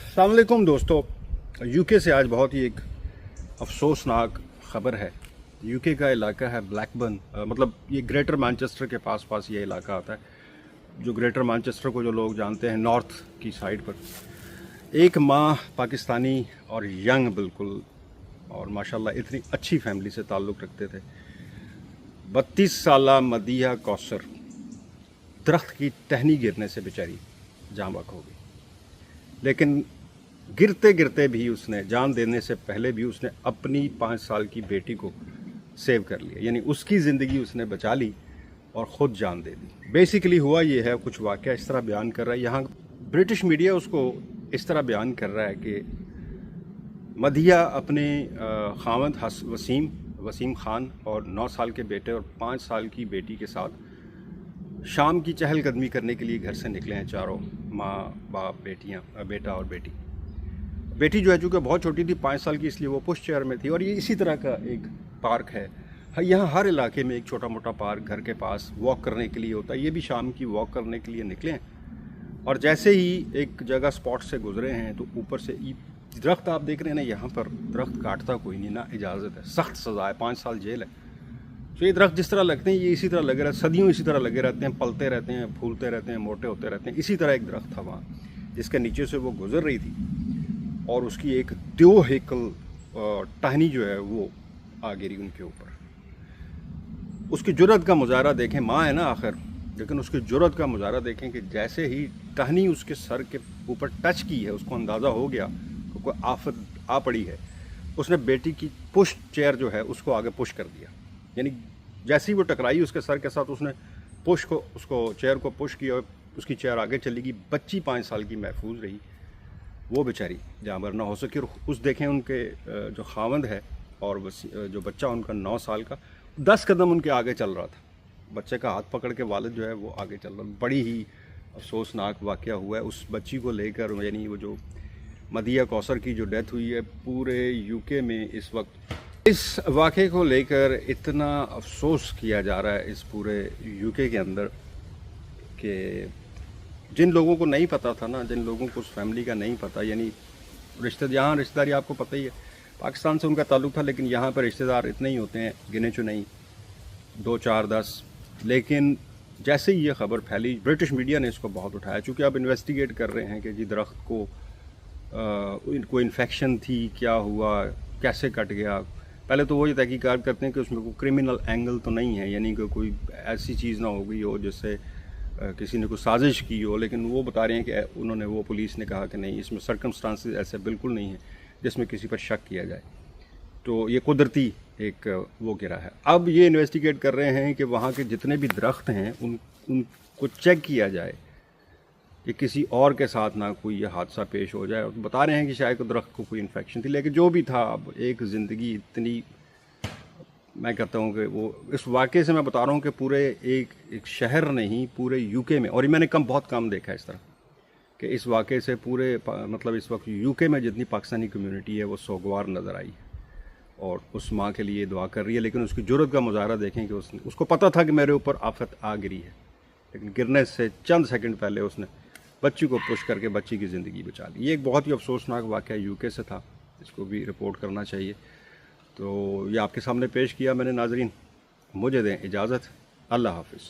अस्सलाम वालेकुम दोस्तों। यूके से आज बहुत ही एक अफसोसनाक ख़बर है। यूके का इलाका है ब्लैकबर्न, मतलब ये ग्रेटर मैनचेस्टर के पास पास ये इलाका आता है। जो ग्रेटर मैनचेस्टर को जो लोग जानते हैं नॉर्थ की साइड पर, एक माँ पाकिस्तानी और यंग बिल्कुल, और माशाल्लाह इतनी अच्छी फैमिली से ताल्लुक़ रखते थे। 32 साला मदिया कौसर दरख्त की टहनी गिरने से बेचारी जान बक हो गई। लेकिन गिरते गिरते भी उसने, जान देने से पहले भी उसने अपनी 5 साल की बेटी को सेव कर लिया, यानी उसकी ज़िंदगी उसने बचा ली और ख़ुद जान दे दी। बेसिकली हुआ ये है, कुछ वाक़या इस तरह बयान कर रहा है, यहाँ ब्रिटिश मीडिया उसको इस तरह बयान कर रहा है कि मदिया अपने खावंद वसीम खान और 9 साल के बेटे और 5 साल की बेटी के साथ शाम की चहलकदमी करने के लिए घर से निकले हैं। चारों माँ बाप, बेटा और बेटी। बेटी जो है चूँकि बहुत छोटी थी, 5 साल की, इसलिए वो पुश चेयर में थी। और ये इसी तरह का एक पार्क है यहाँ, हर इलाके में एक छोटा मोटा पार्क घर के पास वॉक करने के लिए होता है। ये भी शाम की वॉक करने के लिए निकले हैं और जैसे ही एक जगह स्पॉट से गुजरे हैं तो ऊपर से दरख्त आप देख रहे हैं ना, यहाँ पर दरख्त काटता कोई नहीं, ना इजाज़त है, सख्त सज़ा है, 5 साल जेल है। तो ये दरख्त जिस तरह लगते हैं ये इसी तरह लगे रहते, सदियों इसी तरह लगे रहते हैं, पलते रहते हैं, फूलते रहते हैं, मोटे होते रहते हैं। इसी तरह एक दरख्त था वहाँ जिसके नीचे से वो गुजर रही थी और उसकी एक 2 हेकल टहनी जो है वो आ गिरी उनके ऊपर। उसकी जुर्रत का मुजाहरा देखें, माँ है ना आखिर, लेकिन उसकी जुर्रत का मुजाहरा देखें कि जैसे ही टहनी उसके सर के ऊपर टच की है, उसको अंदाज़ा हो गया कि कोई आफत आ पड़ी है। उसने बेटी की पुश चेयर जो है उसको आगे पुश कर दिया, यानी जैसे ही वो टकराई उसके सर के साथ, उसने उसको चेयर को पुश किया और उसकी चेयर आगे चली गई। बच्ची 5 साल की महफूज रही, वो बेचारी जांबर ना हो सकी। और उस देखें उनके जो खावंद है और जो बच्चा उनका 9 साल का 10 कदम उनके आगे चल रहा था। बच्चे का हाथ पकड़ के वालिद जो है वो आगे चल रहा। बड़ी ही अफसोसनाक वाक़या हुआ है उस बच्ची को लेकर, यानी वो जो मदिया कौसर की जो डेथ हुई है। पूरे यूके में इस वक्त इस वाक़े को लेकर इतना अफसोस किया जा रहा है इस पूरे यूके के अंदर कि जिन लोगों को नहीं पता था ना, जिन लोगों को उस फैमिली का नहीं पता, यानी यहाँ रिश्तेदारी आपको पता ही है, पाकिस्तान से उनका ताल्लुक़ था, लेकिन यहाँ पर रिश्तेदार इतने ही होते हैं, गिने चुने, 2 4 10। लेकिन जैसे ही ये ख़बर फैली, ब्रिटिश मीडिया ने इसको बहुत उठाया, चूँकि अब इन्वेस्टिगेट कर रहे हैं कि जी दरख्त को कोई इन्फेक्शन थी, क्या हुआ, कैसे कट गया। पहले तो वो ये तहकीकात करते हैं कि उसमें कोई क्रिमिनल एंगल तो नहीं है, यानी कि कोई ऐसी चीज़ ना हो गई हो जिससे किसी ने कोई साजिश की हो। लेकिन वो बता रहे हैं कि उन्होंने, वो पुलिस ने कहा कि नहीं, इसमें सर्कमस्टांसेस ऐसे बिल्कुल नहीं है जिसमें किसी पर शक किया जाए। तो ये कुदरती एक वो गिरा है। अब ये इन्वेस्टिगेट कर रहे हैं कि वहाँ के जितने भी दरख्त हैं उनको चेक किया जाए कि किसी और के साथ ना कोई ये हादसा पेश हो जाए। तो बता रहे हैं कि शायद दरख्त को कोई इन्फेक्शन थी, लेकिन जो भी था, अब एक ज़िंदगी इतनी, मैं कहता हूँ कि वो इस वाक़े से मैं बता रहा हूँ कि पूरे एक शहर नहीं, पूरे यूके में, और ये मैंने बहुत कम देखा है इस तरह कि इस वाक़े से पूरे मतलब इस वक्त यूके में जितनी पाकिस्तानी कम्यूनिटी है वो सोगवार नज़र आई है और उस माँ के लिए दुआ कर रही है। लेकिन उसकी जुर्रत का मुजाहरा देखें कि उसको पता था कि मेरे ऊपर आफत आ गिरी है, लेकिन गिरने से चंद सेकंड पहले उसने बच्ची को पुश करके बच्ची की ज़िंदगी बचा ली। ये एक बहुत ही अफसोसनाक वाक़या यूके से था, इसको भी रिपोर्ट करना चाहिए। तो ये आपके सामने पेश किया मैंने। नाज़रीन, मुझे दें इजाज़त। अल्लाह हाफ़िज़।